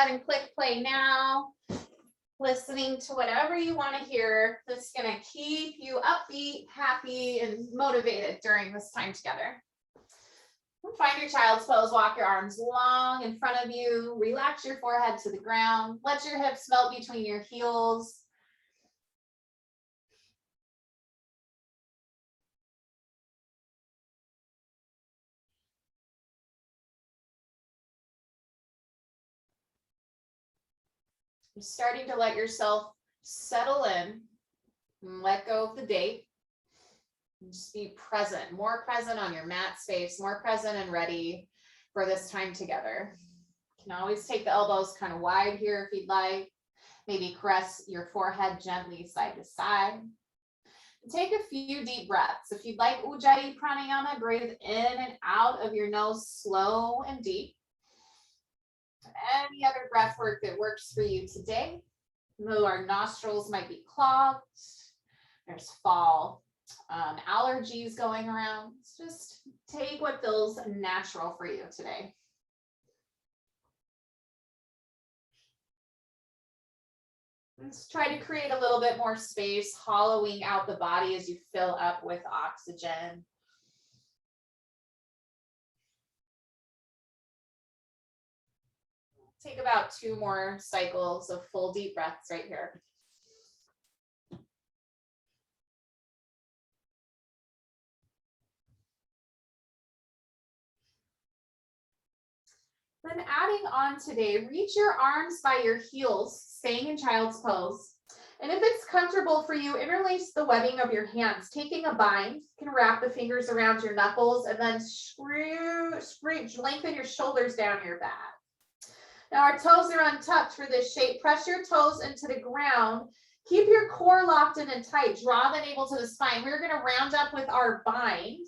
ahead and click play now. Listening to whatever you want to hear. That's going to keep you upbeat, happy, and motivated during this time together. Find your child's pose. Walk your arms long in front of you. Relax your forehead to the ground. Let your hips melt between your heels. You're starting to let yourself settle in and let go of the day. And just be present, more present on your mat space, more present and ready for this time together. You can always take the elbows kind of wide here if you'd like. Maybe caress your forehead gently side to side. Take a few deep breaths. If you'd like Ujjayi pranayama, breathe in and out of your nose slow and deep. Any other breath work that works for you today. Though our nostrils might be clogged, there's fall allergies going around. Just take what feels natural for you today. Let's try to create a little bit more space, hollowing out the body as you fill up with oxygen. Take about 2 more cycles of full deep breaths right here. Then adding on today, reach your arms by your heels, staying in child's pose. And if it's comfortable for you, interlace the webbing of your hands. Taking a bind, you can wrap the fingers around your knuckles and then lengthen your shoulders down your back. Now our toes are untucked for this shape. Press your toes into the ground. Keep your core locked in and tight. Draw the navel to the spine. We're going to round up with our bind.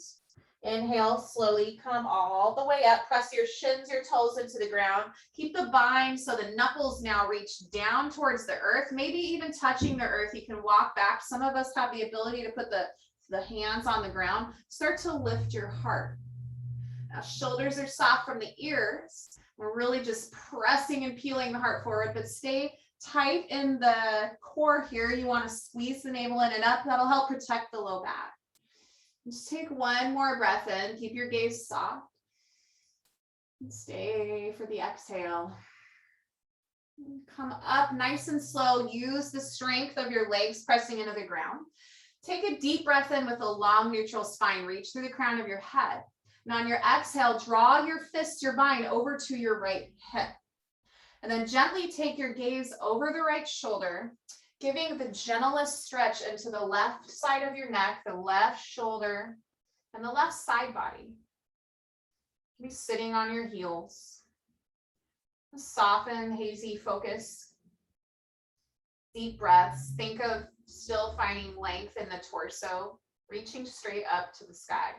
Inhale, slowly come all the way up. Press your shins, your toes into the ground. Keep the bind so the knuckles now reach down towards the earth, maybe even touching the earth. You can walk back. Some of us have the ability to put the hands on the ground. Start to lift your heart. Now, shoulders are soft from the ears. We're really just pressing and peeling the heart forward, but stay tight in the core here. You want to squeeze the navel in and up. That'll help protect the low back. Just take one more breath in. Keep your gaze soft. And stay for the exhale. Come up nice and slow. Use the strength of your legs pressing into the ground. Take a deep breath in with a long neutral spine. Reach through the crown of your head. And on your exhale, draw your fist, your bind over to your right hip. And then gently take your gaze over the right shoulder, giving the gentlest stretch into the left side of your neck, the left shoulder, and the left side body. Be sitting on your heels. Soften, hazy focus. Deep breaths. Think of still finding length in the torso, reaching straight up to the sky.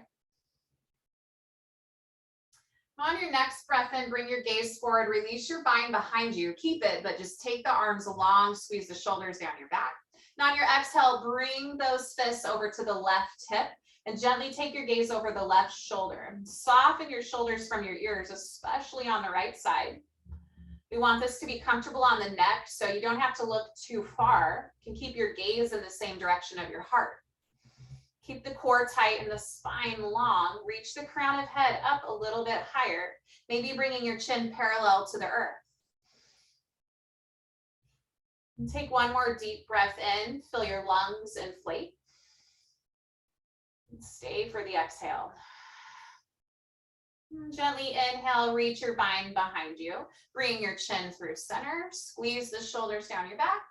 On your next breath in, bring your gaze forward, release your bind behind you. Keep it, but just take the arms along, squeeze the shoulders down your back. Now on your exhale, bring those fists over to the left hip and gently take your gaze over the left shoulder. Soften your shoulders from your ears, especially on the right side. We want this to be comfortable on the neck, so you don't have to look too far. You can keep your gaze in the same direction of your heart. Keep the core tight and the spine long. Reach the crown of head up a little bit higher, maybe bringing your chin parallel to the earth. And take one more deep breath in, fill your lungs, inflate. And stay for the exhale. Gently inhale, reach your bind behind you. Bring your chin through center, squeeze the shoulders down your back.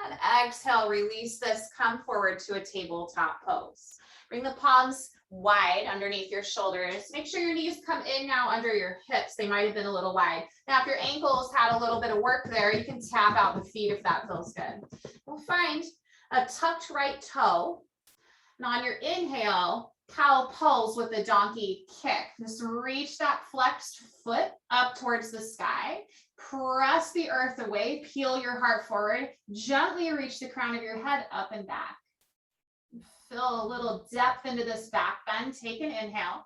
And exhale, release this, come forward to a tabletop pose. Bring the palms wide underneath your shoulders. Make sure your knees come in now under your hips. They might have been a little wide. Now, if your ankles had a little bit of work there, you can tap out the feet if that feels good. We'll find a tucked right toe. And on your inhale, cow pose with a donkey kick. Just reach that flexed foot up towards the sky. Press the earth away, peel your heart forward, gently reach the crown of your head up and back. Feel a little depth into this back bend. Take an inhale.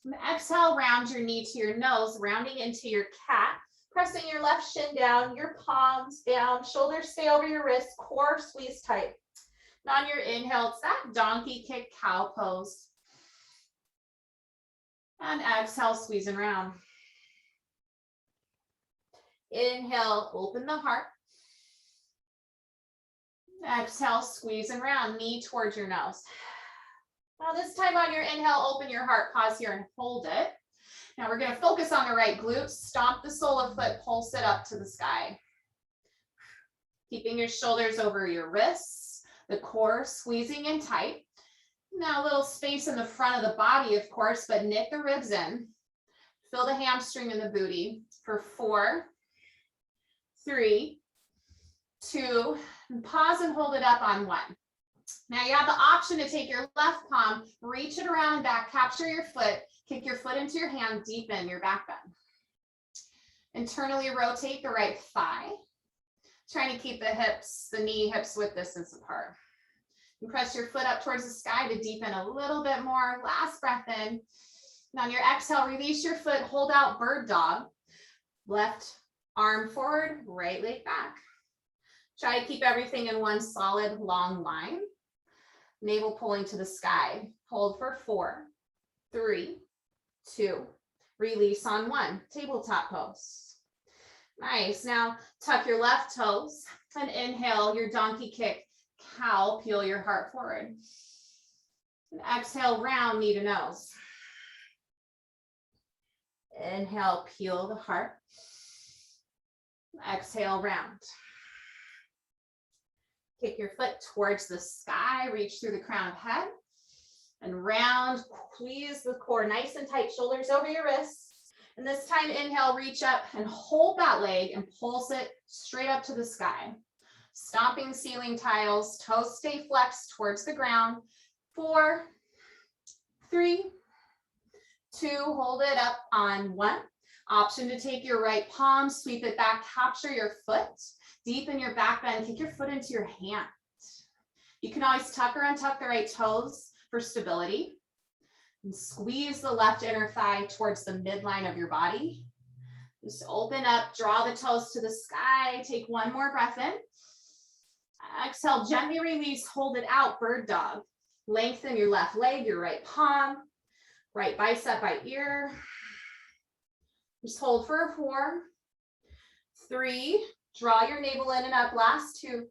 And exhale, round your knee to your nose, rounding into your cat. Pressing your left shin down, your palms down, shoulders stay over your wrists, core squeeze tight. And on your inhale, it's that donkey kick cow pose. And exhale, squeezing round. Inhale, open the heart. Exhale, squeeze and round, knee towards your nose. Now this time on your inhale, open your heart, pause here and hold it. Now we're going to focus on the right glute, stomp the sole of foot, pulse it up to the sky. Keeping your shoulders over your wrists, the core squeezing in tight. Now a little space in the front of the body, of course, but knit the ribs in. Feel the hamstring in the booty for 4, 3, 2, and pause and hold it up on 1. Now you have the option to take your left palm, reach it around and back, capture your foot, kick your foot into your hand, deepen your back bend. Internally rotate the right thigh. Trying to keep the hips, the knee, hips width distance apart. And press your foot up towards the sky to deepen a little bit more. Last breath in. And on your exhale, release your foot, hold out bird dog. Left arm forward, right leg back. Try to keep everything in one solid long line. Navel pulling to the sky. Hold for 4, 3, 2, release on 1. Tabletop pose. Nice. Now tuck your left toes and inhale your donkey kick, cow, peel your heart forward. And exhale, round knee to nose. Inhale, peel the heart. Exhale, round. Kick your foot towards the sky, reach through the crown of head. And round, squeeze the core nice and tight, shoulders over your wrists. And this time, inhale, reach up and hold that leg and pulse it straight up to the sky. Stomping ceiling tiles, toes stay flexed towards the ground. 4, 3, 2, hold it up on 1. Option to take your right palm, sweep it back, capture your foot, deepen your back bend, kick your foot into your hand. You can always tuck or untuck the right toes for stability. And squeeze the left inner thigh towards the midline of your body. Just open up, draw the toes to the sky. Take one more breath in. Exhale, gently release, hold it out, bird dog. Lengthen your left leg, your right palm, right bicep by ear. Just hold for 4, 3, draw your navel in and up, last 2,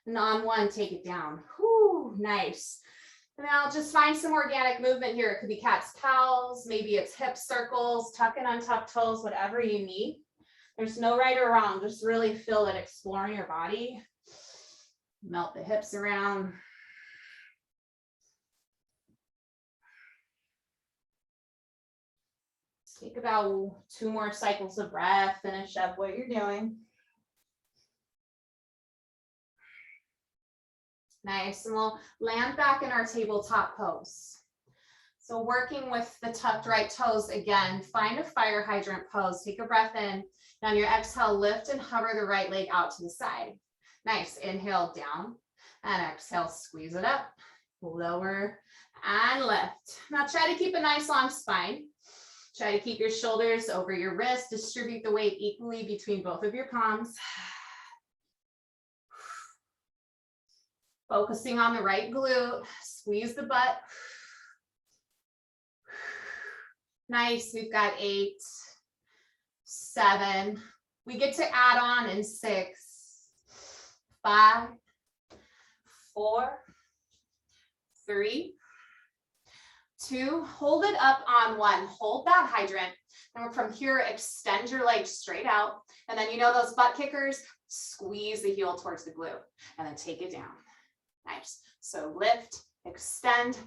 and on 1, take it down. Whew, nice. Now just find some organic movement here. It could be cat's cows, maybe it's hip circles, tuck and untuck toes, whatever you need. There's no right or wrong, just really feel it, exploring your body. Melt the hips around. Take about 2 more cycles of breath, finish up what you're doing. Nice, and we'll land back in our tabletop pose. So working with the tucked right toes again, find a fire hydrant pose, take a breath in, and on your exhale, lift and hover the right leg out to the side. Nice, inhale down, and exhale, squeeze it up, lower, and lift. Now try to keep a nice long spine. Try to keep your shoulders over your wrist, distribute the weight equally between both of your palms. Focusing on the right glute, squeeze the butt. Nice, we've got 8, 7. We get to add on in 6, 5, 4, 3, 2, hold it up on 1, hold that hydrant. And from here, extend your legs straight out. And then you know those butt kickers, squeeze the heel towards the glute and then take it down. Nice. So lift, extend,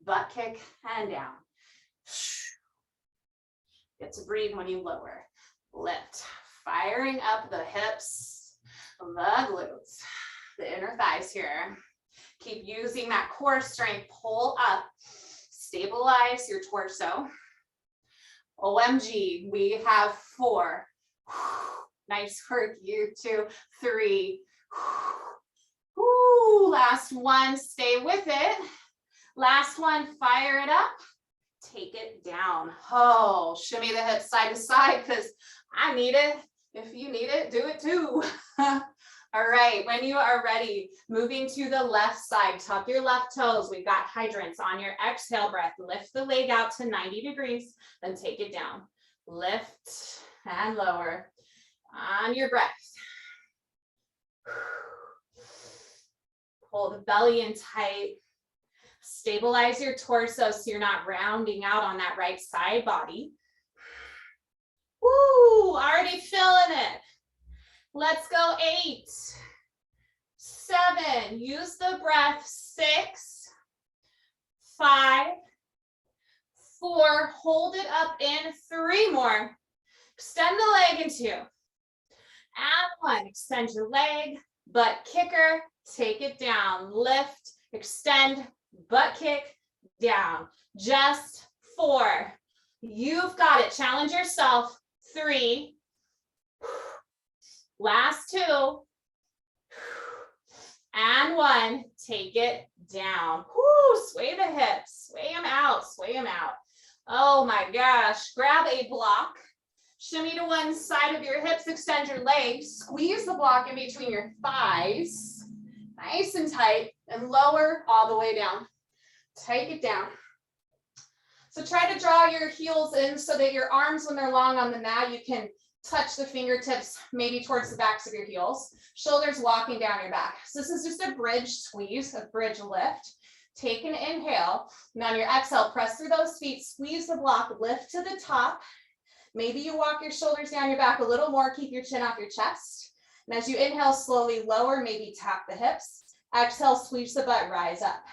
butt kick, and down. Get to breathe when you lower. Lift, firing up the hips, the glutes, the inner thighs here. Keep using that core strength, pull up, stabilize your torso. OMG, we have 4. Nice work, you 2, 3. Ooh, last 1, stay with it. Last 1, fire it up. Take it down. Oh, shimmy the hips side to side because I need it. If you need it, do it too. All right, when you are ready, moving to the left side, tuck your left toes. We've got hydrants. On your exhale breath, lift the leg out to 90 degrees, then take it down. Lift and lower. On your breath. Pull the belly in tight. Stabilize your torso so you're not rounding out on that right side body. Woo, already feeling it. Let's go 8, 7, use the breath, 6, 5, 4, hold it up in 3 more. Extend the leg in 2. And 1, extend your leg, butt kicker, take it down, lift, extend, butt kick, down. Just 4. You've got it. Challenge yourself. 3. Last 2. And 1. Take it down. Whoo, sway the hips. Sway them out. Sway them out. Oh my gosh. Grab a block. Shimmy to one side of your hips. Extend your legs. Squeeze the block in between your thighs. Nice and tight. And lower all the way down. Take it down. So try to draw your heels in so that your arms, when they're long on the mat, you can touch the fingertips maybe towards the backs of your heels. Shoulders walking down your back. So this is just a bridge squeeze, a bridge lift. Take an inhale. And on your exhale, press through those feet, squeeze the block, lift to the top. Maybe you walk your shoulders down your back a little more, keep your chin off your chest. And as you inhale, slowly lower, maybe tap the hips. Exhale, squeeze the butt, rise up.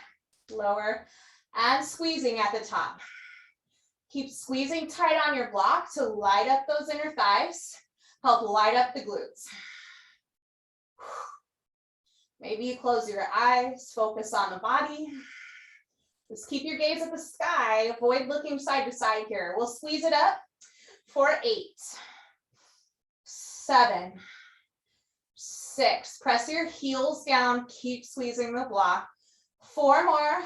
Lower and squeezing at the top. Keep squeezing tight on your block to light up those inner thighs, help light up the glutes. Maybe you close your eyes, focus on the body. Just keep your gaze at the sky, avoid looking side to side here. We'll squeeze it up for 8, 7, 6. Press your heels down, keep squeezing the block. 4 more.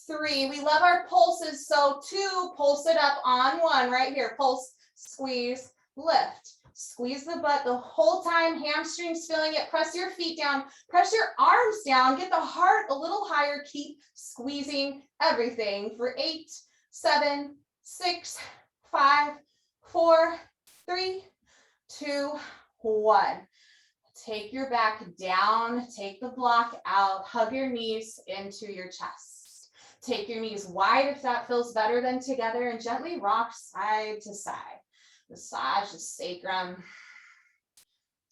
3, we love our pulses, so 2, pulse it up on 1, right here, pulse, squeeze, lift, squeeze the butt the whole time, hamstrings feeling it, press your feet down, press your arms down, get the heart a little higher, keep squeezing everything for 8, 7, 6, 5, 4, 3, 2, 1. Take your back down, take the block out, hug your knees into your chest. Take your knees wide if that feels better than together, and gently rock side to side. Massage the sacrum.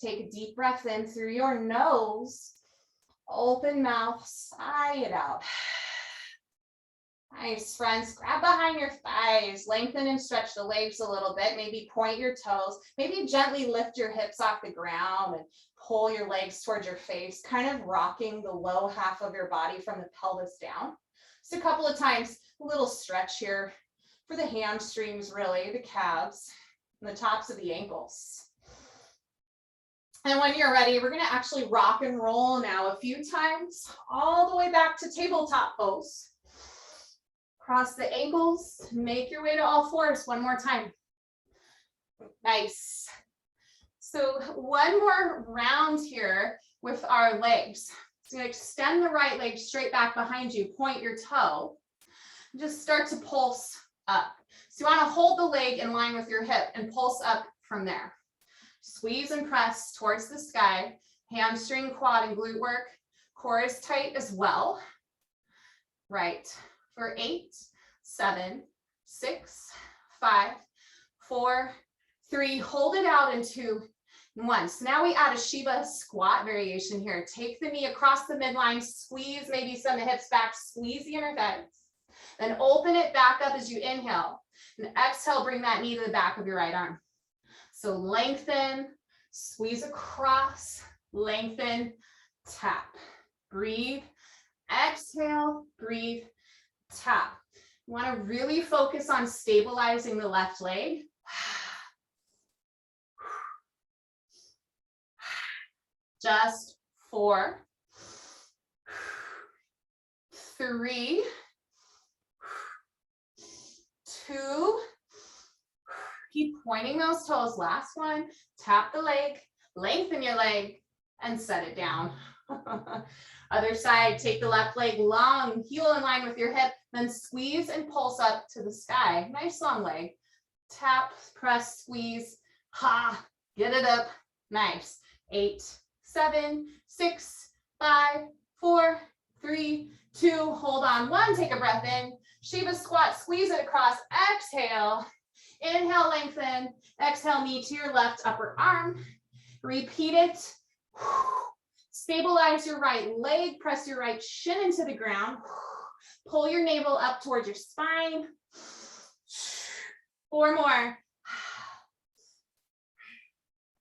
Take a deep breath in through your nose. Open mouth, sigh it out. Nice, friends. Grab behind your thighs. Lengthen and stretch the legs a little bit. Maybe point your toes. Maybe gently lift your hips off the ground and pull your legs towards your face, kind of rocking the low half of your body from the pelvis down. Just a couple of times, a little stretch here for the hamstrings, really, the calves, and the tops of the ankles. And when you're ready, we're going to actually rock and roll now a few times, all the way back to tabletop pose. Cross the ankles, make your way to all fours one more time. Nice. So one more round here with our legs. So you're going to extend the right leg straight back behind you, point your toe, just start to pulse up. So you want to hold the leg in line with your hip and pulse up from there. Squeeze and press towards the sky, hamstring, quad, and glute work. Core is tight as well. Right, for 8, 7, 6, 5, 4, 3, hold it out in 2, and 1. So now we add a Shiva squat variation here. Take the knee across the midline, squeeze maybe some of the hips back, squeeze the inner thighs. Then open it back up as you inhale. And exhale, bring that knee to the back of your right arm. So lengthen, squeeze across, lengthen, tap. Breathe, exhale, breathe, tap. You want to really focus on stabilizing the left leg. Just 4, 3, 2, Keep pointing those toes. Last one, tap the leg, lengthen your leg, and set it down. Other side, take the left leg long, heel in line with your hip, then squeeze and pulse up to the sky. Nice long leg. Tap, press, squeeze, ha, get it up. Nice. 8, 7, 6, 5, 4, 3, 2, hold on. 1, take a breath in. Shiva squat, squeeze it across. Exhale. Inhale, lengthen. Exhale, knee to your left upper arm. Repeat it. Stabilize your right leg. Press your right shin into the ground. Pull your navel up towards your spine. 4 more.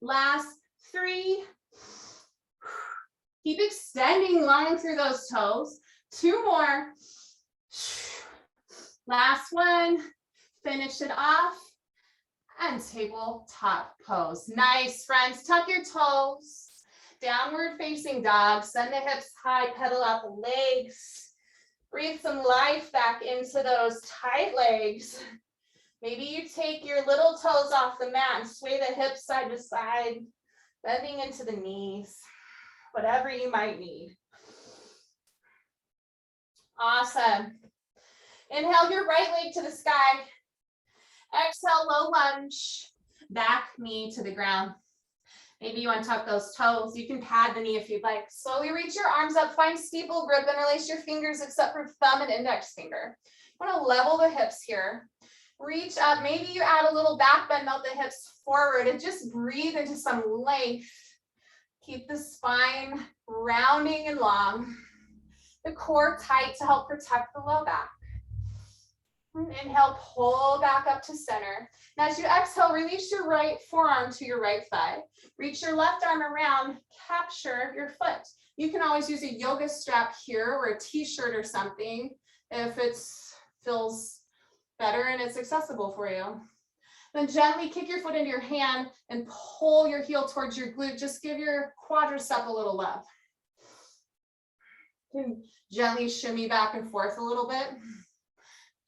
Last 3. Keep extending long through those toes. 2 more. Last one. Finish it off. And tabletop pose. Nice, friends. Tuck your toes. Downward facing dog. Send the hips high. Pedal out the legs. Breathe some life back into those tight legs. Maybe you take your little toes off the mat and sway the hips side to side, bending into the knees, whatever you might need. Awesome. Inhale your right leg to the sky. Exhale, low lunge, back knee to the ground. Maybe you want to tuck those toes. You can pad the knee if you'd like. Slowly reach your arms up, find steeple grip, and release your fingers except for thumb and index finger. You want to level the hips here. Reach up. Maybe you add a little back bend, melt the hips forward, and just breathe into some length. Keep the spine rounding and long. The core tight to help protect the low back. Inhale, pull back up to center. Now as you exhale, release your right forearm to your right thigh. Reach your left arm around, capture your foot. You can always use a yoga strap here or a t-shirt or something if it feels better and it's accessible for you. Then gently kick your foot into your hand and pull your heel towards your glute. Just give your quadricep a little love. You can gently shimmy back and forth a little bit.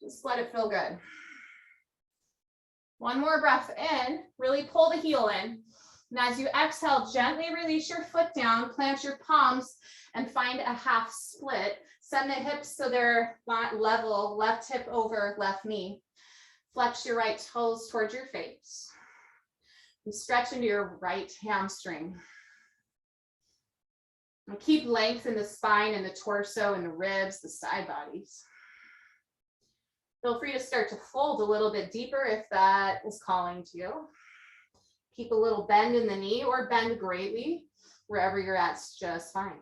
Just let it feel good. One more breath in, really pull the heel in. And as you exhale, gently release your foot down, plant your palms, and find a half split. Send the hips so they're level, left hip over left knee. Flex your right toes towards your face. And stretch into your right hamstring. And keep length in the spine and the torso and the ribs, the side bodies. Feel free to start to fold a little bit deeper if that is calling to you. Keep a little bend in the knee or bend greatly. Wherever you're at, it's just fine.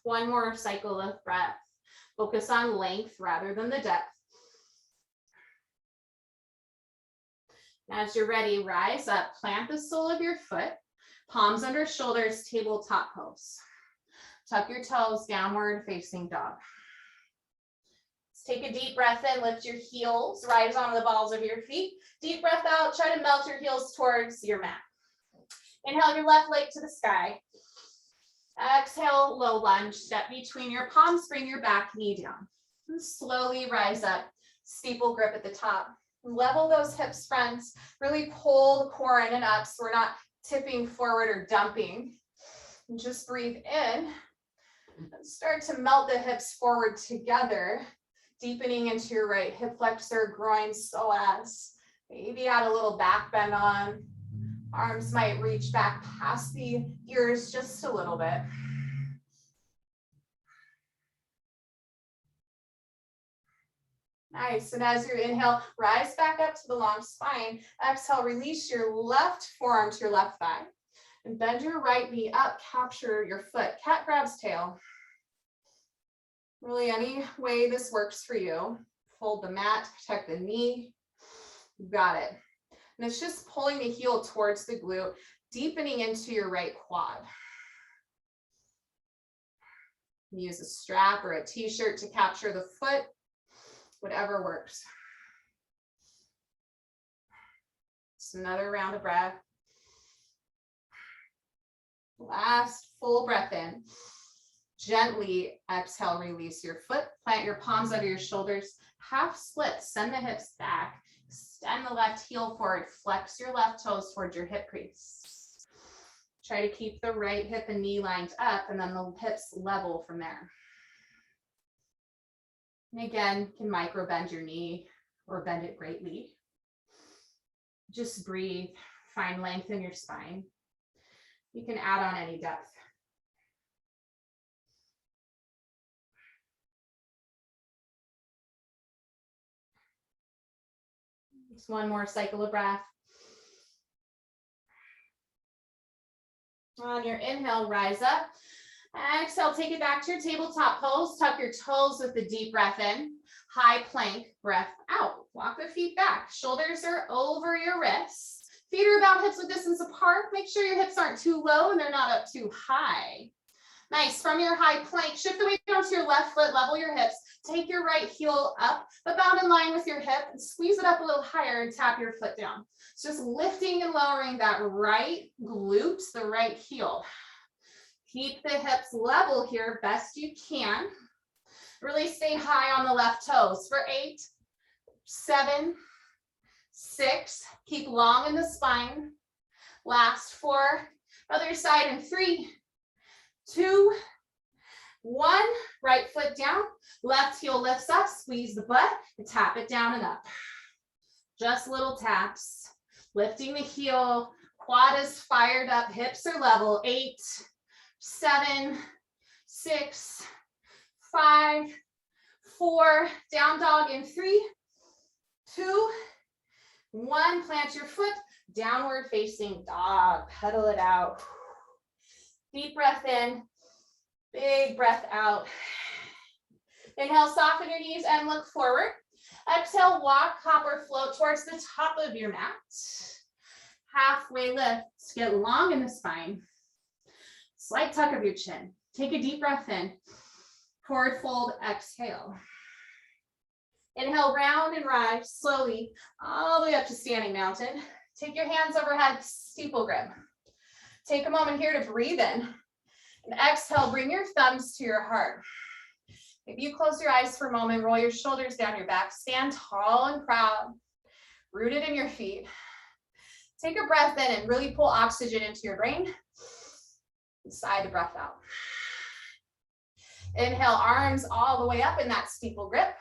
One more cycle of breath. Focus on length rather than the depth. As you're ready, rise up, plant the sole of your foot, palms under shoulders, tabletop pose. Tuck your toes, downward facing dog. Let's take a deep breath in, lift your heels, rise onto the balls of your feet. Deep breath out, try to melt your heels towards your mat. Inhale your left leg to the sky. Exhale, low lunge, step between your palms, bring your back knee down. And slowly rise up, steeple grip at the top. Level those hips, friends. Really pull the core in and up so we're not tipping forward or dumping. And just breathe in. And start to melt the hips forward together, deepening into your right hip flexor, groin, psoas. Maybe add a little back bend on. Arms might reach back past the ears just a little bit. Nice. And as you inhale, rise back up to the long spine. Exhale, release your left forearm to your left thigh. And bend your right knee up, capture your foot. Cat grabs tail. Really any way this works for you. Fold the mat, protect the knee. You got it. And it's just pulling the heel towards the glute, deepening into your right quad. Use a strap or a t-shirt to capture the foot, whatever works. Just another round of breath. Last full breath in. Gently exhale, release your foot, plant your palms under your shoulders, half split, send the hips back, extend the left heel forward, flex your left toes towards your hip crease. Try to keep the right hip and knee lined up and then the hips level from there. And again, you can micro bend your knee or bend it greatly. Just breathe, find length in your spine. You can add on any depth. Just one more cycle of breath. On your inhale, rise up. Exhale, take it back to your tabletop pose. Tuck your toes with the deep breath in. High plank, breath out. Walk the feet back. Shoulders are over your wrists. Feet are about hips width distance apart. Make sure your hips aren't too low and they're not up too high. Nice. From your high plank, shift the weight down to your left foot, level your hips. Take your right heel up, but bound in line with your hip and squeeze it up a little higher and tap your foot down. So just lifting and lowering that right glute, the right heel. Keep the hips level here best you can. Really stay high on the left toes for 8, 7, 6. Keep long in the spine. Last 4. Other side in 3, 2, 1. Right foot down. Left heel lifts up. Squeeze the butt and tap it down and up. Just little taps. Lifting the heel. Quad is fired up. Hips are level. 8, 7, 6, 5, 4. Down dog in 3, 2, 1. Plant your foot. Downward facing dog. Pedal it out. Deep breath in. Big breath out. Inhale, soften your knees and look forward. Exhale, walk, hop, or float towards the top of your mat. Halfway lift. Get long in the spine. Slight tuck of your chin. Take a deep breath in. Forward fold, exhale. Inhale, round and rise slowly all the way up to standing mountain. Take your hands overhead, steeple grip. Take a moment here to breathe in. And exhale, bring your thumbs to your heart. Maybe you close your eyes for a moment, roll your shoulders down your back, stand tall and proud, rooted in your feet. Take a breath in and really pull oxygen into your brain. Sigh the breath out. Inhale, arms all the way up in that steeple grip.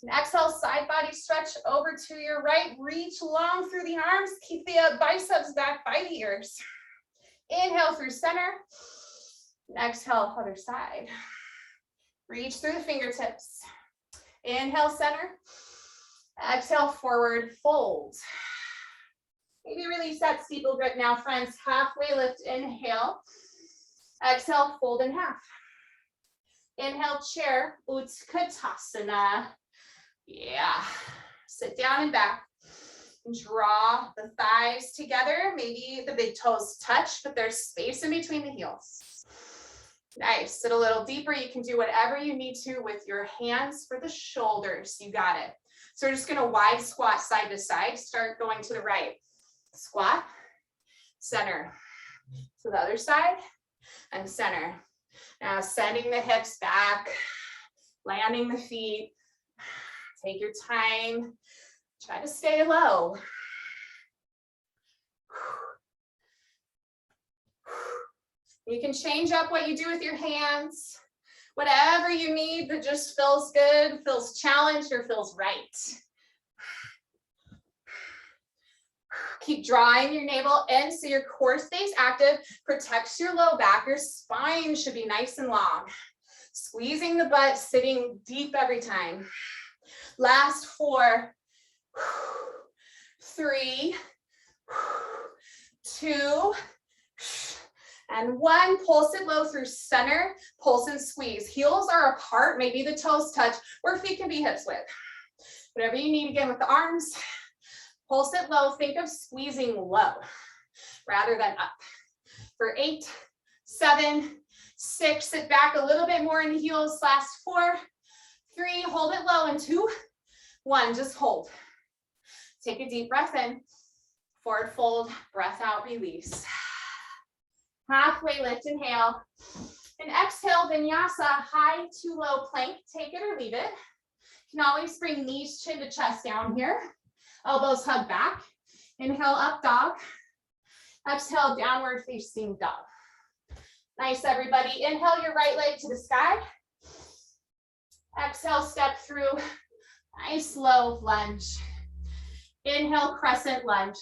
And exhale, side body stretch over to your right. Reach long through the arms. Keep the biceps back by the ears. Inhale through center. And exhale, other side. Reach through the fingertips. Inhale, center. Exhale, forward fold. Maybe release that steeple grip now, friends. Halfway lift, inhale. Exhale, fold in half. Inhale, chair, Utkatasana. Yeah. Sit down and back. Draw the thighs together. Maybe the big toes touch, but there's space in between the heels. Nice. Sit a little deeper. You can do whatever you need to with your hands for the shoulders. You got it. So we're just going to wide squat side to side. Start going to the right. Squat, center. To the other side and center. Now sending the hips back, landing the feet. Take your time. Try to stay low. You can change up what you do with your hands. Whatever you need that just feels good, feels challenged, or feels right. Keep drawing your navel in so your core stays active, protects your low back. Your spine should be nice and long. Squeezing the butt, sitting deep every time. Last 4, 3, 2, and 1. Pulse it low through center, pulse and squeeze. Heels are apart, maybe the toes touch, or feet can be hips width. Whatever you need, again with the arms. Pulse it low, think of squeezing low rather than up. For 8, 7, 6, sit back a little bit more in the heels. Last 4, 3, hold it low, and 2, 1, just hold. Take a deep breath in, forward fold, breath out, release. Halfway lift, inhale. And exhale, vinyasa, high to low plank. Take it or leave it. You can always bring knees chin to chest down here. Elbows hug back. Inhale, up dog. Exhale, downward facing dog. Nice, everybody. Inhale your right leg to the sky. Exhale, step through. Nice low lunge. Inhale, crescent lunge.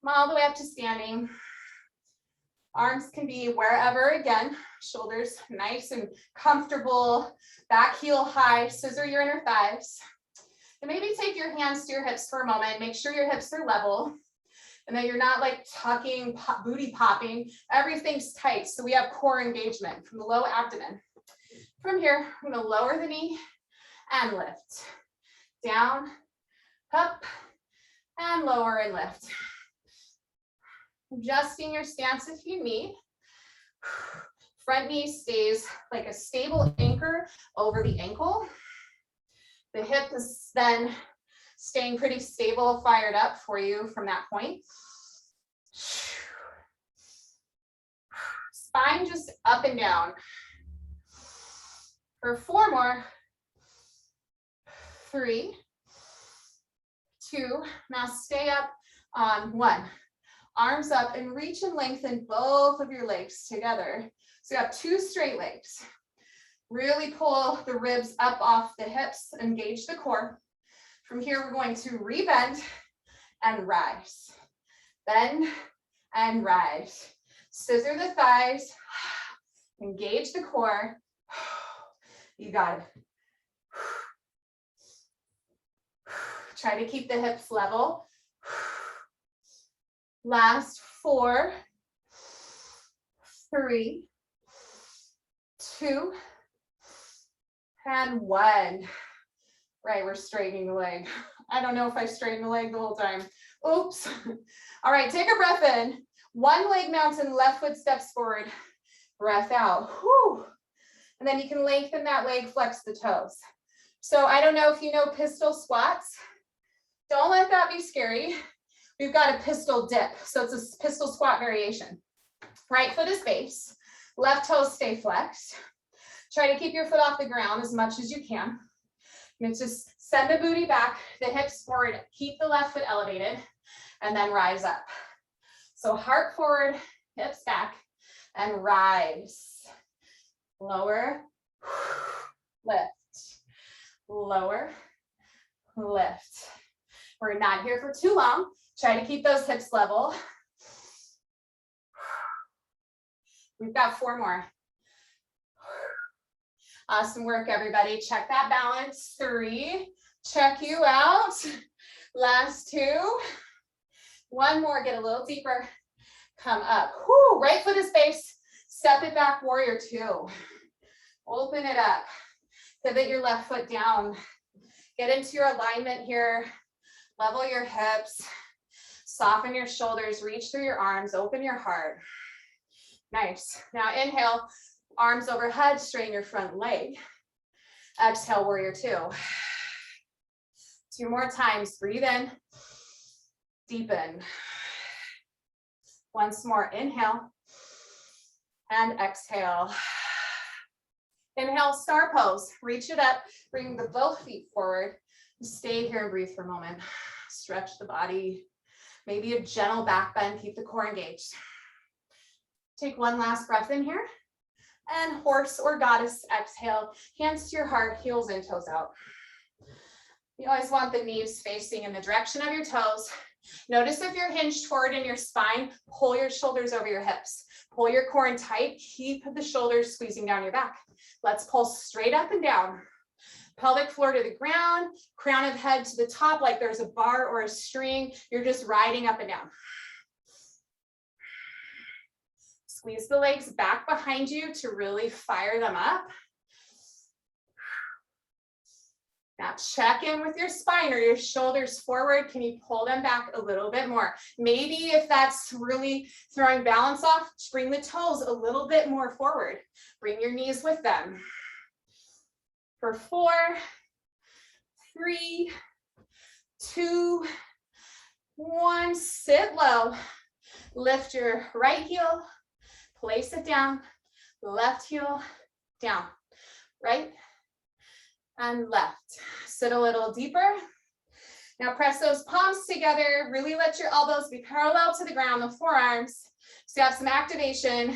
Come all the way up to standing. Arms can be wherever again. Shoulders nice and comfortable. Back heel high. Scissor your inner thighs. And maybe take your hands to your hips for a moment. Make sure your hips are level. And that you're not like tucking, booty popping. Everything's tight. So we have core engagement from the low abdomen. From here, I'm going to lower the knee and lift. Down, up, and lower and lift. Adjusting your stance if you need. Front knee stays like a stable anchor over the ankle. The hip is then staying pretty stable, fired up for you from that point. Spine just up and down. For 4 more. 3, 2, now stay up on 1. Arms up and reach and lengthen both of your legs together. So you have 2 straight legs. Really pull the ribs up off the hips, engage the core. From here, we're going to rebend and rise. Bend and rise. Scissor the thighs, engage the core. You got it. Try to keep the hips level. Last 4, 3, 2, and 1. Right, we're straightening the leg. I don't know if I straightened the leg the whole time. Oops. All right, take a breath in. 1 leg mountain, left foot steps forward. Breath out. Whew. And then you can lengthen that leg, flex the toes. So I don't know if you know pistol squats. Don't let that be scary. We've got a pistol dip. So it's a pistol squat variation. Right foot is base. Left toes stay flexed. Try to keep your foot off the ground as much as you can. And just send the booty back, the hips forward, keep the left foot elevated, and then rise up. So heart forward, hips back, and rise. Lower, lift, lower, lift. We're not here for too long. Try to keep those hips level. We've got 4 more. Awesome work, everybody. Check that balance. 3, check you out. Last 2. 1 more, get a little deeper. Come up. Whew, right foot is base. Step it back, warrior 2. Open it up. Pivot your left foot down. Get into your alignment here. Level your hips. Soften your shoulders. Reach through your arms. Open your heart. Nice. Now inhale, arms overhead, straighten your front leg. Exhale, warrior 2. 2 more times. Breathe in. Deepen. Once more. Inhale. And exhale. Inhale, star pose. Reach it up. Bring the both feet forward. Stay here and breathe for a moment. Stretch the body. Maybe a gentle back bend. Keep the core engaged. Take 1 last breath in here. And horse or goddess, exhale. Hands to your heart, heels in, toes out. You always want the knees facing in the direction of your toes. Notice if you're hinged forward in your spine, pull your shoulders over your hips. Pull your core in tight. Keep the shoulders squeezing down your back. Let's pull straight up and down. Pelvic floor to the ground, crown of head to the top like there's a bar or a string. You're just riding up and down. Squeeze the legs back behind you to really fire them up. Now check in with your spine or your shoulders forward. Can you pull them back a little bit more? Maybe if that's really throwing balance off, bring the toes a little bit more forward. Bring your knees with them. For 4, 3, 2, 1, sit low. Lift your right heel, place it down. left heel down, right and left. Sit a little deeper. Now press those palms together. Really let your elbows be parallel to the ground, the forearms. So you have some activation.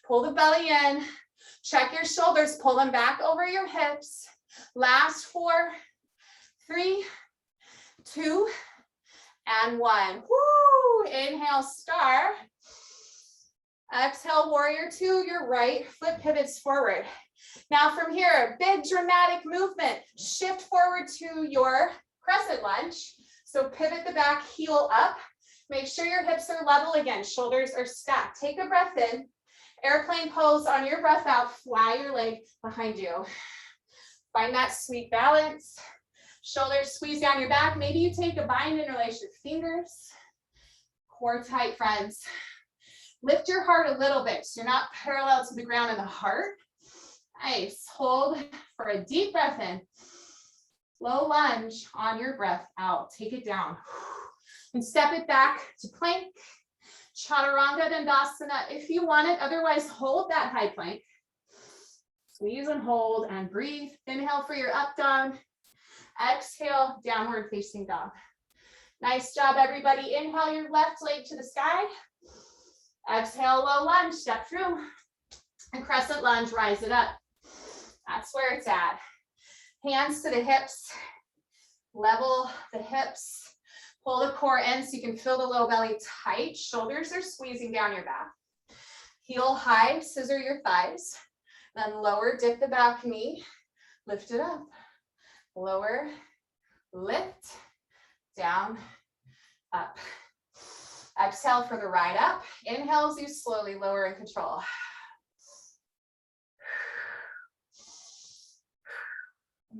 Pull the belly in. Check your shoulders. Pull them back over your hips. Last 4, 3, 2, and 1. Woo! Inhale, star. Exhale, warrior 2. Your right foot pivots forward. Now from here, big dramatic movement. Shift forward to your crescent lunge. So pivot the back heel up. Make sure your hips are level again. Shoulders are stacked. Take a breath in. Airplane pose on your breath out. Fly your leg behind you. Find that sweet balance. Shoulders squeeze down your back. Maybe you take a bind, interlace your fingers. Core tight, friends. Lift your heart a little bit so you're not parallel to the ground in the heart. Nice. Hold for a deep breath in. Low lunge on your breath out. Take it down. And step it back to plank. Chaturanga Dandasana if you want it. Otherwise, hold that high plank. Squeeze and hold and breathe. Inhale for your up dog. Exhale, downward facing dog. Nice job, everybody. Inhale your left leg to the sky. Exhale, low lunge, step through. And crescent lunge, rise it up. That's where it's at. Hands to the hips. Level the hips. Pull the core in so you can feel the low belly tight. Shoulders are squeezing down your back. Heel high, scissor your thighs. Then lower, dip the back knee. Lift it up. Lower, lift, down, up. Exhale for the ride up. Inhale as you slowly lower and control.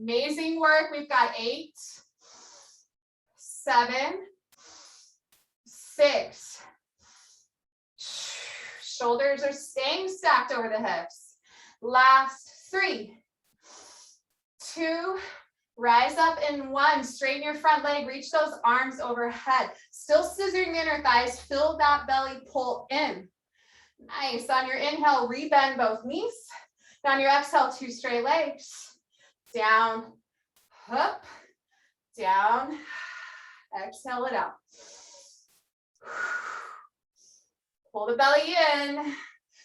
Amazing work. We've got 8, 7, 6. Shoulders are staying stacked over the hips. Last 3, 2, rise up in 1. Straighten your front leg. Reach those arms overhead. Still scissoring the inner thighs. Feel that belly pull in. Nice. On your inhale, rebend both knees. On your exhale, 2 straight legs. Down, up, down. Exhale it out. Pull the belly in.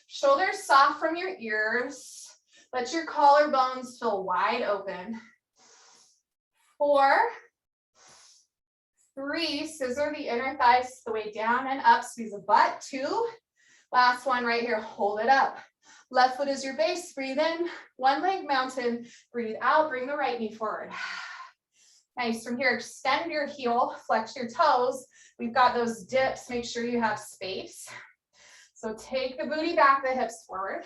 Shoulders soft from your ears. Let your collarbones feel wide open. 4, 3, scissor the inner thighs the way down and up. Squeeze the butt. 2. Last one right here. Hold it up. Left foot is your base. Breathe in. 1 leg mountain. Breathe out. Bring the right knee forward. Nice. From here, extend your heel. Flex your toes. We've got those dips. Make sure you have space. So take the booty back, the hips forward.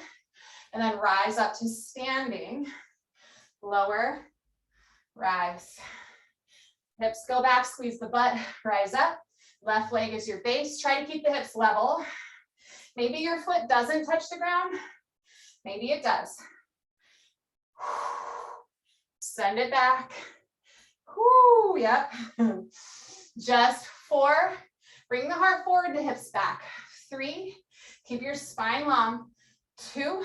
And then rise up to standing. Lower. Rise. Hips go back. Squeeze the butt. Rise up. Left leg is your base. Try to keep the hips level. Maybe your foot doesn't touch the ground. Maybe it does. Send it back. Whoo, yep. Just 4. Bring the heart forward, the hips back. 3. Keep your spine long. 2.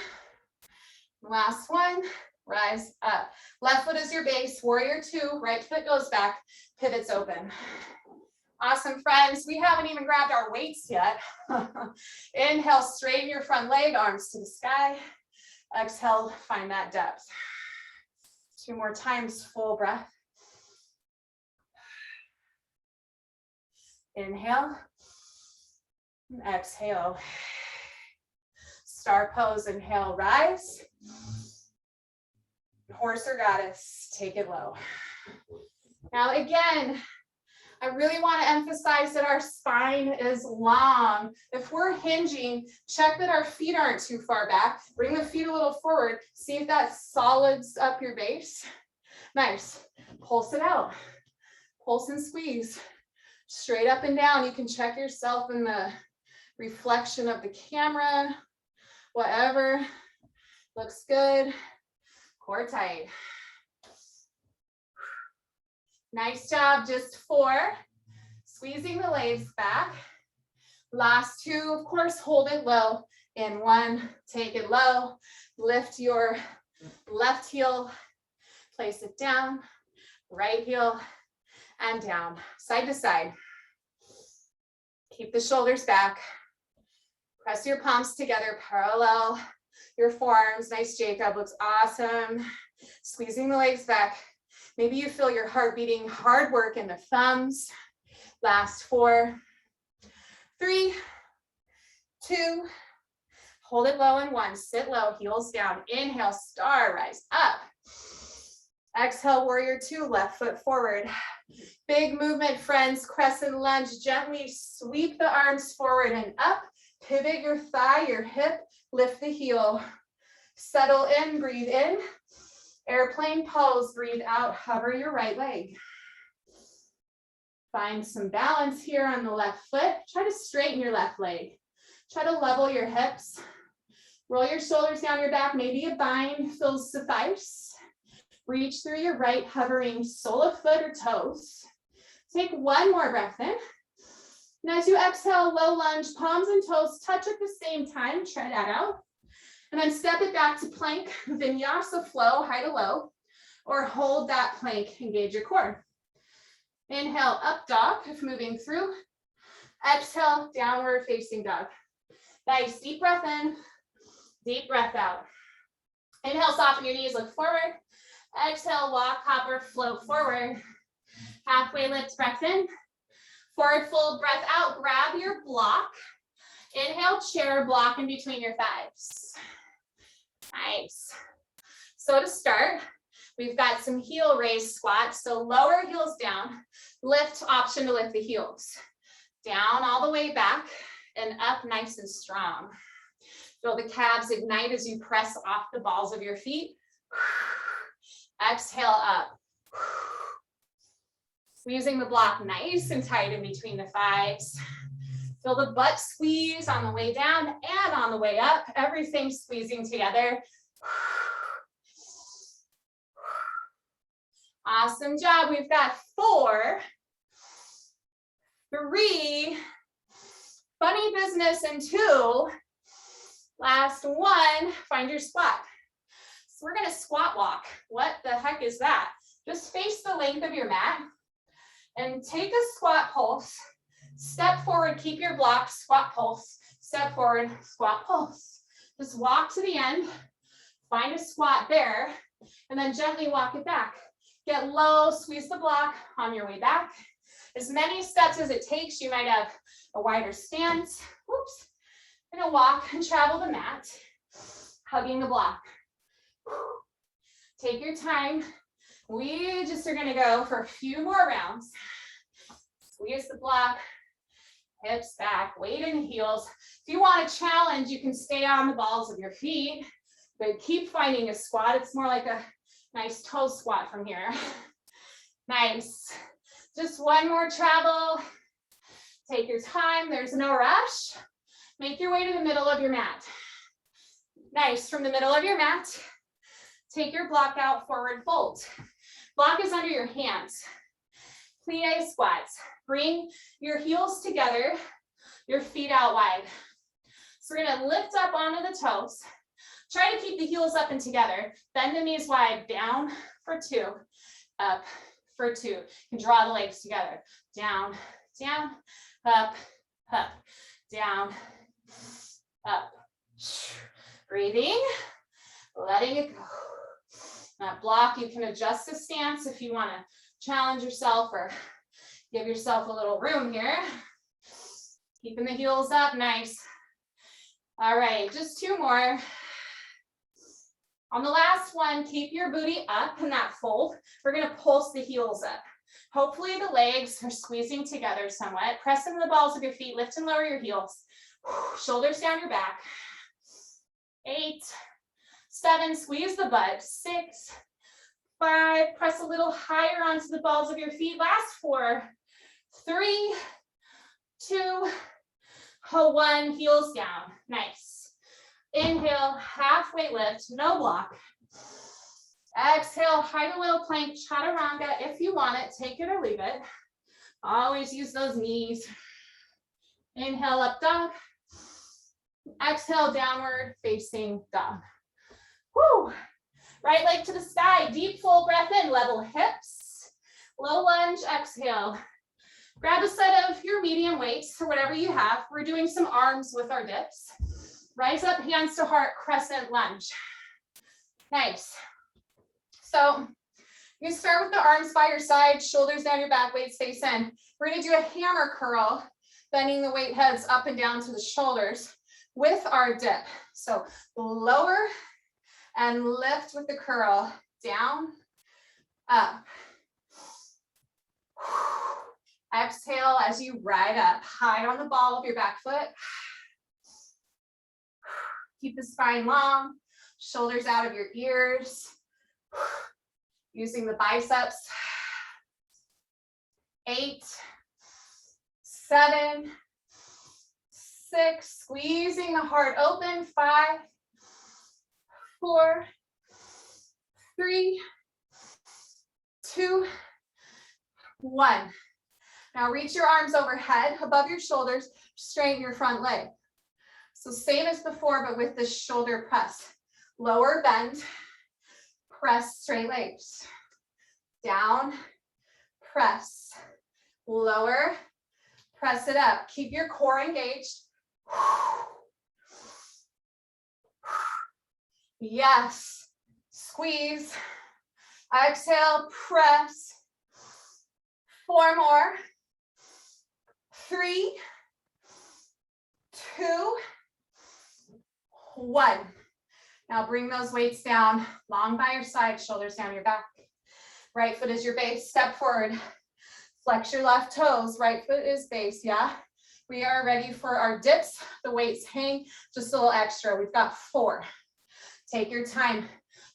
Last 1. Rise up. Left foot is your base. Warrior 2. Right foot goes back. Pivots open. Awesome, friends. We haven't even grabbed our weights yet. Inhale, straighten your front leg, arms to the sky. Exhale, find that depth. 2 more times, full breath. Inhale. Exhale. Star pose, inhale, rise. Horse or goddess, take it low. Now again, I really want to emphasize that our spine is long. If we're hinging, check that our feet aren't too far back. Bring the feet a little forward. See if that solids up your base. Nice. Pulse it out. Pulse and squeeze. Straight up and down. You can check yourself in the reflection of the camera. Whatever. Looks good. Core tight. Nice job, just 4. Squeezing the legs back. Last 2, of course, hold it low. In 1, take it low, lift your left heel, place it down, right heel, and down, side to side. Keep the shoulders back. Press your palms together, parallel your forearms. Nice, Jacob, looks awesome. Squeezing the legs back. Maybe you feel your heart beating, hard work in the thumbs. Last 4, 3, 2, hold it low in 1, sit low, heels down. Inhale, star, rise up. Exhale, warrior 2, left foot forward. Big movement, friends, crescent lunge. Gently sweep the arms forward and up. Pivot your thigh, your hip, lift the heel. Settle in, breathe in. Airplane pose, breathe out, hover your right leg. Find some balance here on the left foot. Try to straighten your left leg. Try to level your hips. Roll your shoulders down your back. Maybe a bind fills suffice. Reach through your right, hovering sole of foot or toes. Take 1 more breath in. And as you exhale, low lunge, palms and toes touch at the same time. Try that out. And then step it back to plank, vinyasa flow, high to low, or hold that plank, engage your core. Inhale, up dog, if moving through. Exhale, downward facing dog. Nice, deep breath in, deep breath out. Inhale, soften your knees, look forward. Exhale, walk, hop, or float forward. Halfway lift, breath in. Forward fold, breath out, grab your block. Inhale, chair block in between your thighs. Nice. So to start, we've got some heel raise squats. So lower heels down, lift, option to lift the heels. Down all the way back and up nice and strong. Feel the calves ignite as you press off the balls of your feet. Exhale up. Squeezing the block nice and tight in between the thighs. Feel the butt squeeze on the way down and on the way up. Everything squeezing together. Awesome job. We've got 4, 3, funny business, and 2. Last 1, find your squat. So we're going to squat walk. What the heck is that? Just face the length of your mat and take a squat pulse. Step forward, keep your block, squat pulse. Step forward, squat pulse. Just walk to the end, find a squat there, and then gently walk it back. Get low, squeeze the block on your way back. As many steps as it takes, you might have a wider stance. Whoops. Gonna walk and travel the mat, hugging the block. Take your time. We just are gonna go for a few more rounds. Squeeze the block, hips back, weight in the heels. If you want a challenge, you can stay on the balls of your feet, but keep finding a squat. It's more like a nice toe squat from here. Nice. Just 1 more travel. Take your time. There's no rush. Make your way to the middle of your mat. Nice. From the middle of your mat, take your block out, forward fold. Block is under your hands. Plie squats. Bring your heels together, your feet out wide. So we're gonna lift up onto the toes. Try to keep the heels up and together. Bend the knees wide, down for 2, up for 2. You can draw the legs together. Down, down, up, up, down, up. Breathing, letting it go. That block, you can adjust the stance if you want to challenge yourself or give yourself a little room here. Keeping the heels up, nice. All right, just 2 more. On the last one, keep your booty up in that fold. We're gonna pulse the heels up. Hopefully the legs are squeezing together somewhat. Press into the balls of your feet, lift and lower your heels. Shoulders down your back. 8, 7, squeeze the butt. 6, 5, press a little higher onto the balls of your feet. Last 4, 3, 2, 1, heels down. Nice. Inhale, halfway lift, no block. Exhale, high to low plank, chaturanga. If you want it, take it or leave it. Always use those knees. Inhale, up dog. Exhale, downward facing dog. Woo. Right leg to the sky, deep full breath in, level hips. Low lunge, exhale. Grab a set of your medium weights or whatever you have. We're doing some arms with our dips. Rise up, hands to heart, crescent lunge. Nice. So you start with the arms by your side, shoulders down your back, weights face in. We're gonna do a hammer curl, bending the weight heads up and down to the shoulders with our dip. So lower and lift with the curl, down, up. Exhale as you ride up, high on the ball of your back foot. Keep the spine long, shoulders out of your ears. Using the biceps. 8, 7, 6, squeezing the heart open. 5, 4, 3, 2, 1. Now reach your arms overhead, above your shoulders, straighten your front leg. So same as before, but with the shoulder press. Lower bend, press straight legs. Down, press. Lower, press it up. Keep your core engaged. Yes, squeeze. Exhale, press. 4 more. 3, 2, 1. Now bring those weights down, long by your side, shoulders down your back. Right foot is your base, step forward. Flex your left toes, right foot is base, yeah? We are ready for our dips. The weights hang, just a little extra. We've got 4. Take your time.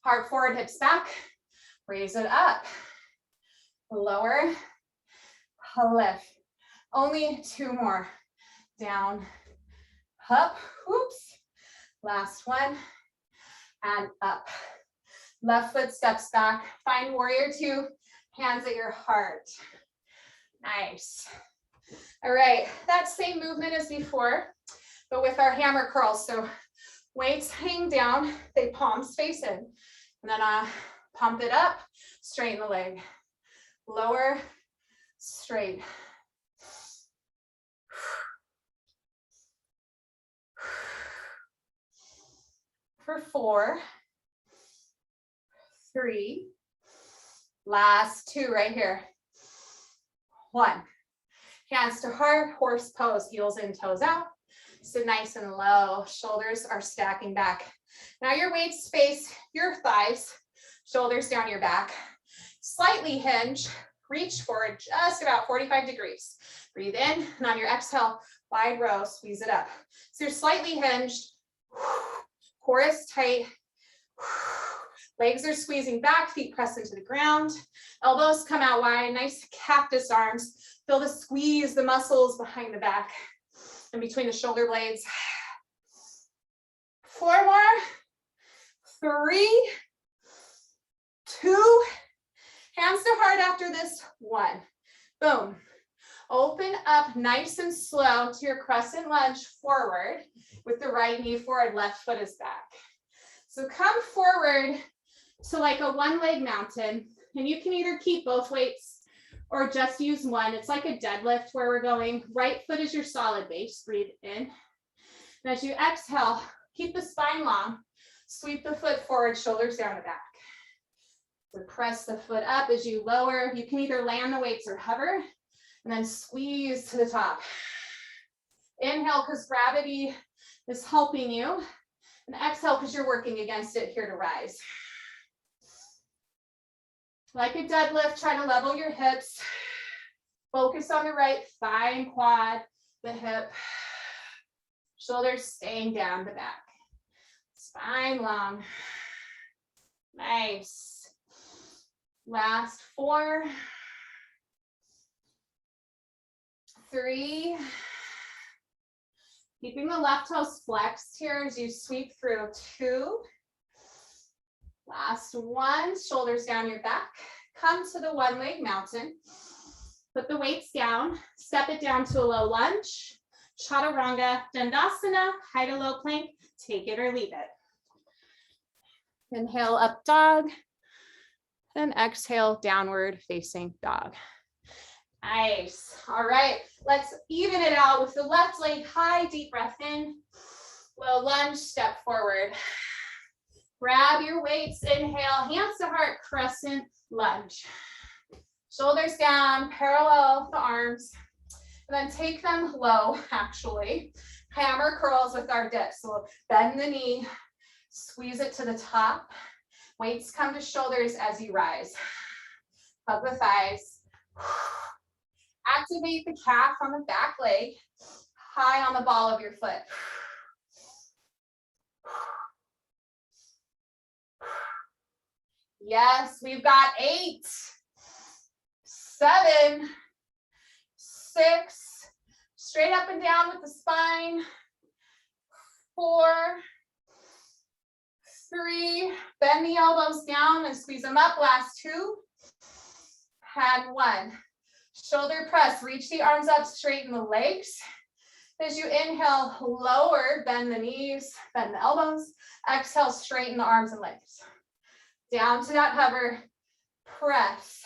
Heart forward, hips back. Raise it up. Lower, lift. Only 2 more. Down, up, oops. Last one, and up. Left foot steps back. Find warrior 2, hands at your heart. Nice. All right, that same movement as before, but with our hammer curls. So weights hang down, they palms face in. And then pump it up, straighten the leg. Lower, straight. For 4, 3, last 2 right here. 1. Hands to heart, horse pose, heels in, toes out. Sit nice and low, shoulders are stacking back. Now your weights face your thighs, shoulders down your back. Slightly hinge, reach forward just about 45 degrees. Breathe in, and on your exhale, wide row, squeeze it up. So you're slightly hinged, core is tight, legs are squeezing back, feet press into the ground, elbows come out wide, nice cactus arms. Feel the squeeze, the muscles behind the back and between the shoulder blades. 4 more, 3, 2, hands to heart after this, 1. Boom. Open up nice and slow to your crescent lunge forward with the right knee forward, left foot is back. So come forward to like a 1-leg mountain, and you can either keep both weights or just use one. It's like a deadlift where we're going. Right foot is your solid base. Breathe in. And as you exhale, keep the spine long. Sweep the foot forward, shoulders down the back. So press the foot up as you lower. You can either land the weights or hover, and then squeeze to the top. Inhale because gravity is helping you, and exhale because you're working against it here to rise. Like a deadlift, try to level your hips. Focus on the right thigh and quad, the hip. Shoulders staying down the back. Spine long. Nice. Last 4, 3. Keeping the left toes flexed here as you sweep through. 2. Last 1, shoulders down your back. Come to the 1-leg mountain. Put the weights down, step it down to a low lunge. Chaturanga Dandasana, high to low plank, take it or leave it. Inhale, up dog. Then exhale, downward facing dog. Nice. All right, let's even it out with the left leg high, deep breath in. Little lunge, step forward. Grab your weights, inhale, hands to heart, crescent lunge. Shoulders down, parallel the arms. And then take them low, actually. Hammer curls with our dips. So we'll bend the knee, squeeze it to the top. Weights come to shoulders as you rise. Hug the thighs. Activate the calf on the back leg, high on the ball of your foot. Yes, we've got 8, 7, 6, straight up and down with the spine. 4, 3, bend the elbows down and squeeze them up. Last 2, and 1. Shoulder press, reach the arms up, straighten the legs. As you inhale, lower, bend the knees, bend the elbows. Exhale, straighten the arms and legs. Down to that hover, press,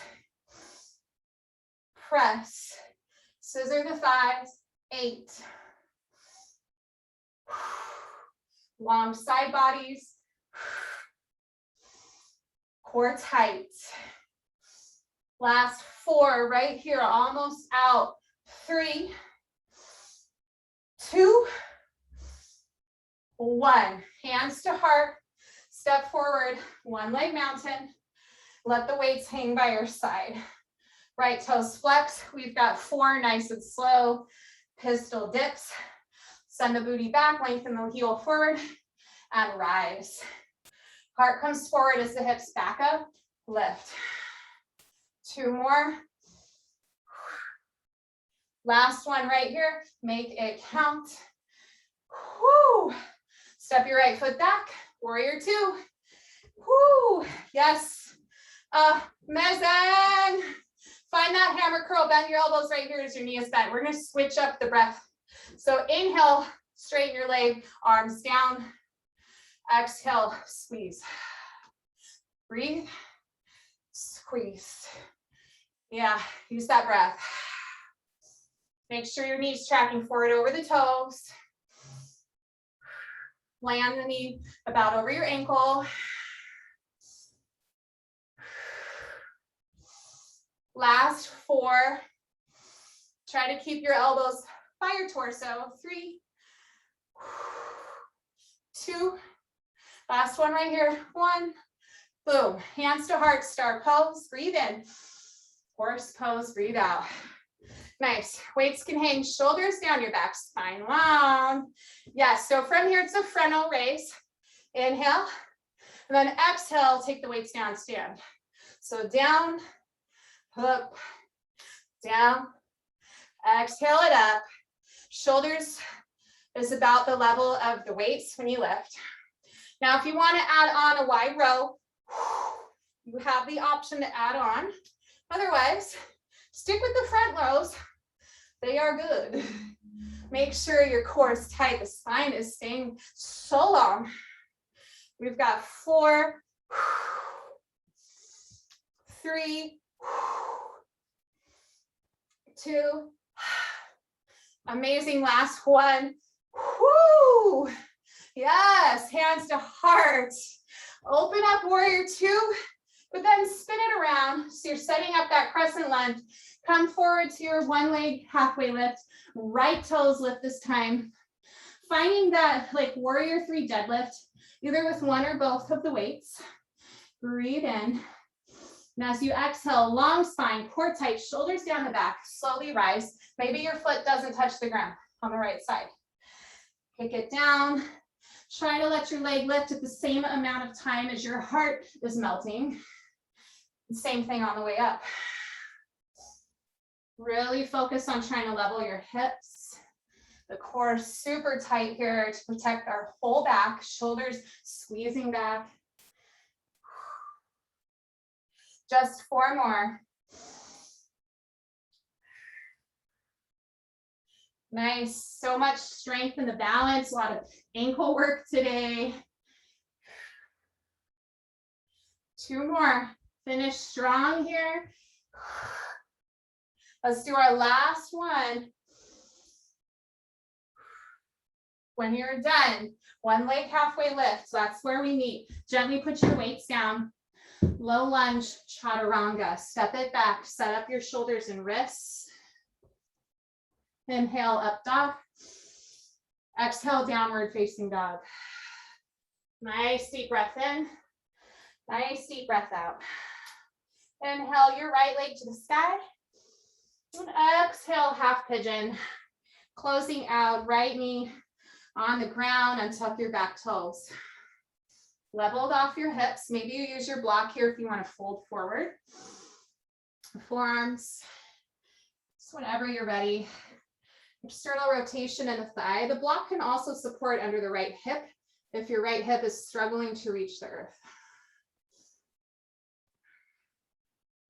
press. Scissor the thighs, 8. Long side bodies. Core tight. Last 4 right here, almost out. 3, 2, 1. Hands to heart. Step forward, one leg mountain. Let the weights hang by your side. Right toes flex. We've got 4 nice and slow pistol dips. Send the booty back, lengthen the heel forward, and rise. Heart comes forward as the hips back up, lift. 2 more. Last one right here, make it count. Woo. Step your right foot back, warrior 2. Woo. Yes. Amazing. Find that hammer curl, bend your elbows right here as your knee is bent. We're gonna switch up the breath. So inhale, straighten your leg, arms down. Exhale, squeeze. Breathe, squeeze. Yeah, use that breath. Make sure your knee's tracking forward over the toes. Land the knee about over your ankle. Last 4. Try to keep your elbows by your torso. 3, 2. Last one right here. 1. Boom. Hands to heart, star pose. Breathe in. Horse pose, breathe out. Nice. Weights can hang shoulders down your back, spine long. Yes, so from here it's a frontal raise. Inhale. And then exhale, take the weights down, stand. So down, up, down. Exhale it up. Shoulders is about the level of the weights when you lift. Now, if you want to add on a wide row, you have the option to add on. Otherwise, stick with the front rows. They are good. Make sure your core is tight. The spine is staying so long. We've got 4, 3, 2. Amazing. Last 1. Woo! Yes, hands to heart. Open up warrior 2, but then spin it around. So you're setting up that crescent lunge. Come forward to your one leg halfway lift. Right toes lift this time. Finding that like warrior 3 deadlift, either with one or both of the weights. Breathe in. And as you exhale, long spine, core tight, shoulders down the back, slowly rise. Maybe your foot doesn't touch the ground on the right side. Kick it down. Try to let your leg lift at the same amount of time as your heart is melting. Same thing on the way up. Really focus on trying to level your hips. The core is super tight here to protect our whole back, shoulders squeezing back. Just 4 more. Nice. So much strength in the balance. A lot of ankle work today. 2 more. Finish strong here. Let's do our last one. When you're done, one leg halfway lift. So that's where we meet. Gently put your weights down. Low lunge, chaturanga. Step it back. Set up your shoulders and wrists. Inhale, up dog. Exhale, downward facing dog. Nice deep breath in. Nice deep breath out. Inhale your right leg to the sky. And exhale, half pigeon. Closing out, right knee on the ground, untuck your back toes. Leveled off your hips. Maybe you use your block here if you want to fold forward. Forearms, just whenever you're ready. External rotation in the thigh. The block can also support under the right hip if your right hip is struggling to reach the earth.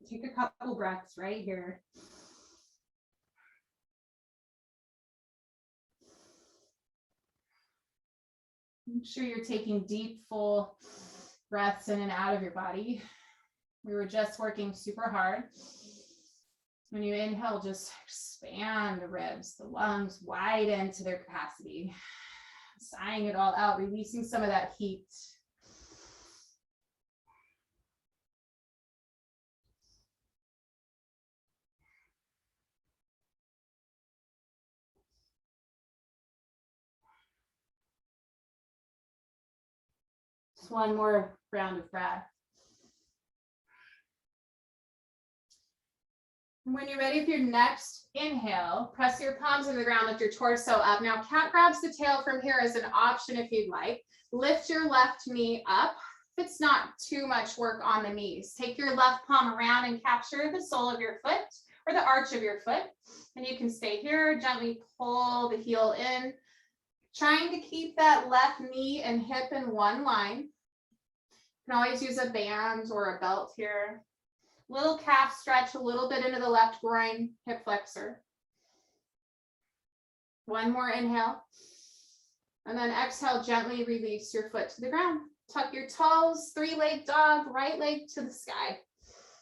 Take a couple breaths right here. Make sure you're taking deep, full breaths in and out of your body. We were just working super hard. When you inhale, just expand the ribs, the lungs widen to their capacity. Sighing it all out, releasing some of that heat. Just one more round of breath. When you're ready for your next inhale, press your palms to the ground, lift your torso up. Now cat grabs the tail from here as an option if you'd like. Lift your left knee up. If it's not too much work on the knees, take your left palm around and capture the sole of your foot or the arch of your foot. And you can stay here, gently pull the heel in, trying to keep that left knee and hip in one line. You can always use a band or a belt here. Little calf stretch, a little bit into the left groin, hip flexor. One more inhale. And then exhale, gently release your foot to the ground. Tuck your toes, 3-leg dog, right leg to the sky.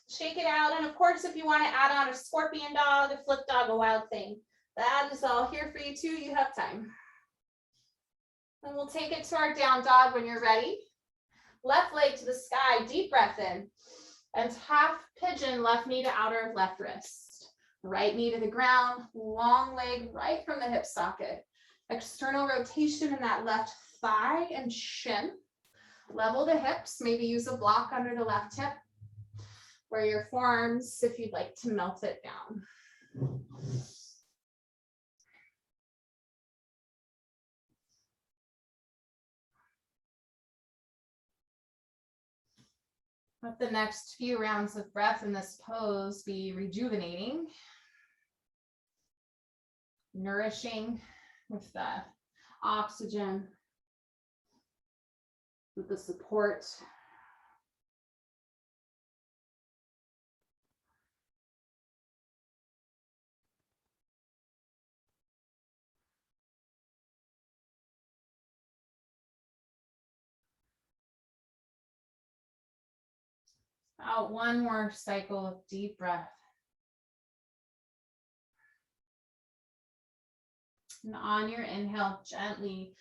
Shake it out. And of course, if you want to add on a scorpion dog, a flip dog, a wild thing, that is all here for you too. You have time. And we'll take it to our down dog when you're ready. Left leg to the sky, deep breath in. And half pigeon, left knee to outer left wrist. Right knee to the ground, long leg right from the hip socket. External rotation in that left thigh and shin. Level the hips, maybe use a block under the left hip. Or your forearms if you'd like to melt it down. Let the next few rounds of breath in this pose be rejuvenating, nourishing with the oxygen, with the support. Out one more cycle of deep breath. And on your inhale, gently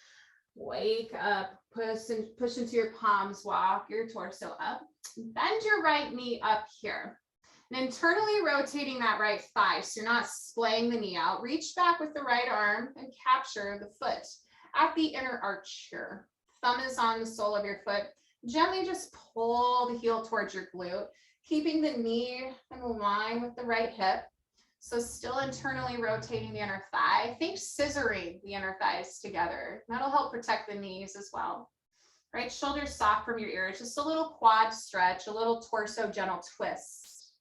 wake up, push into your palms, walk your torso up. Bend your right knee up here. And internally rotating that right thigh, so you're not splaying the knee out. Reach back with the right arm and capture the foot at the inner arch here. Thumb is on the sole of your foot. Gently just pull the heel towards your glute, keeping the knee in line with the right hip. So still internally rotating the inner thigh. Think scissoring the inner thighs together. That'll help protect the knees as well. Right shoulders soft from your ears. Just a little quad stretch, a little torso gentle twist.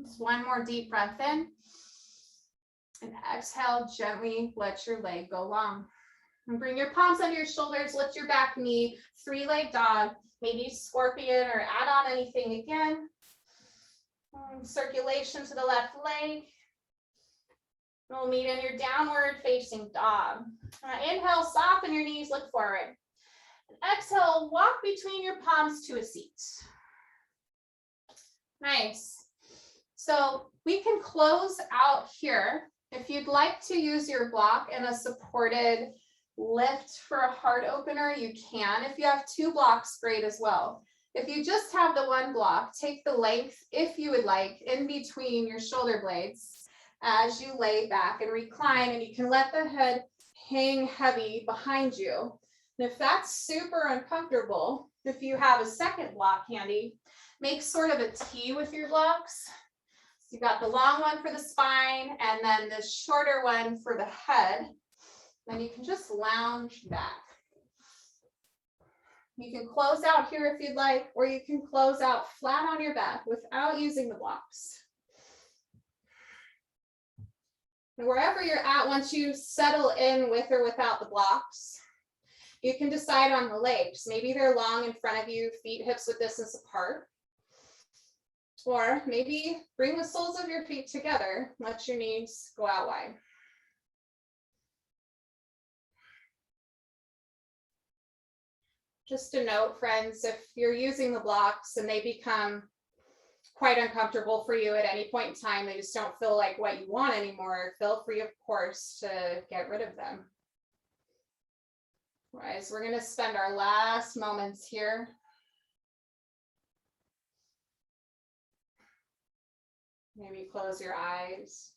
Just one more deep breath in. And exhale, gently let your leg go long. And bring your palms under your shoulders, lift your back knee, 3-leg dog, maybe scorpion or add on anything again. Circulation to the left leg. We'll meet in your downward facing dog. Inhale, soften your knees, look forward. Exhale, walk between your palms to a seat. Nice. So we can close out here. If you'd like to use your block in a supported lift for a heart opener, you can. If you have two blocks, great as well. If you just have the one block, take the length, if you would like, in between your shoulder blades as you lay back and recline, and you can let the head hang heavy behind you. And if that's super uncomfortable, if you have a second block handy, make sort of a T with your blocks. So you've got the long one for the spine and then the shorter one for the head. Then you can just lounge back. You can close out here if you'd like, or you can close out flat on your back without using the blocks. And wherever you're at, once you settle in with or without the blocks, you can decide on the legs. Maybe they're long in front of you, feet hips width distance apart. Or maybe bring the soles of your feet together, let your knees go out wide. Just a note, friends, if you're using the blocks and they become quite uncomfortable for you at any point in time, they just don't feel like what you want anymore, feel free, of course, to get rid of them. All right, so we're going to spend our last moments here. Maybe close your eyes.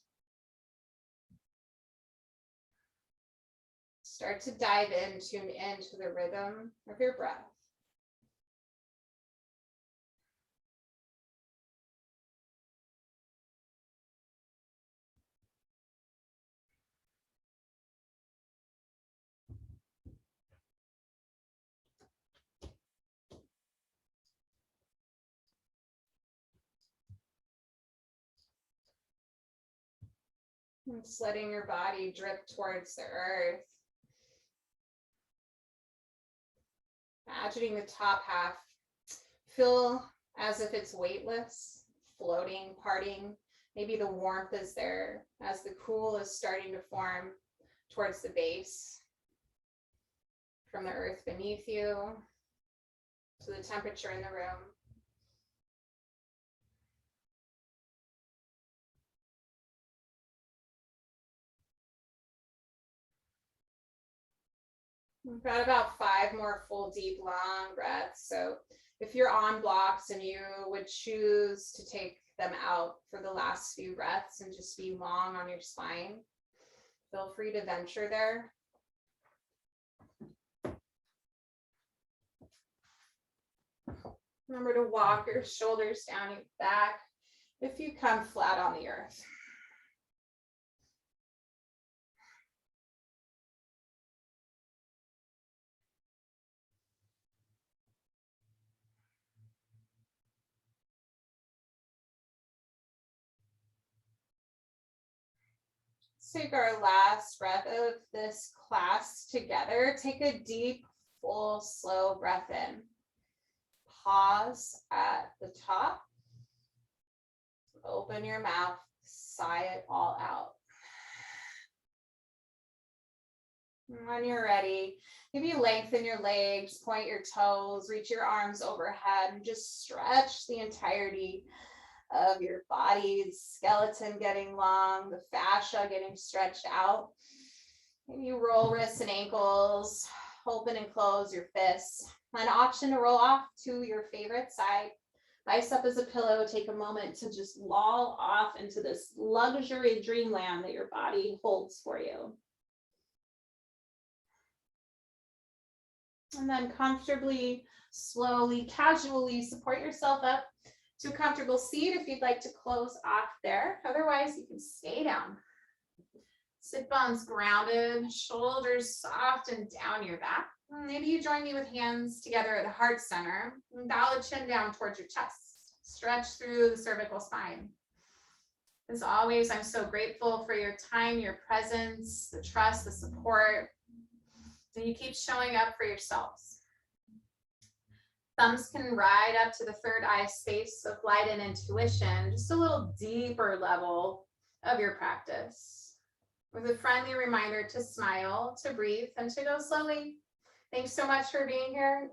Start to dive in, tune into the rhythm of your breath. And just letting your body drip towards the earth. Imagining the top half feel as if it's weightless, floating, parting. Maybe the warmth is there as the cool is starting to form towards the base. From the earth beneath you to the temperature in the room. We've got about 5 more full, deep, long breaths. So if you're on blocks and you would choose to take them out for the last few breaths and just be long on your spine, feel free to venture there. Remember to walk your shoulders down your back if you come flat on the earth. Let's take our last breath of this class together. Take a deep, full, slow breath in. Pause at the top. Open your mouth, sigh it all out. When you're ready, maybe lengthen your legs, point your toes, reach your arms overhead, and just stretch the entirety of your body's skeleton getting long, the fascia getting stretched out. Maybe you roll wrists and ankles, open and close your fists. An option to roll off to your favorite side. Ice up as a pillow, take a moment to just loll off into this luxury dreamland that your body holds for you. And then comfortably, slowly, casually support yourself up to a comfortable seat if you'd like to close off there. Otherwise, you can stay down. Sit bones grounded, shoulders soft and down your back. Maybe you join me with hands together at the heart center. And bow the chin down towards your chest. Stretch through the cervical spine. As always, I'm so grateful for your time, your presence, the trust, the support. And you keep showing up for yourselves. Thumbs can ride up to the third eye space of light and intuition, just a little deeper level of your practice. with a friendly reminder to smile, to breathe, and to go slowly. Thanks so much for being here.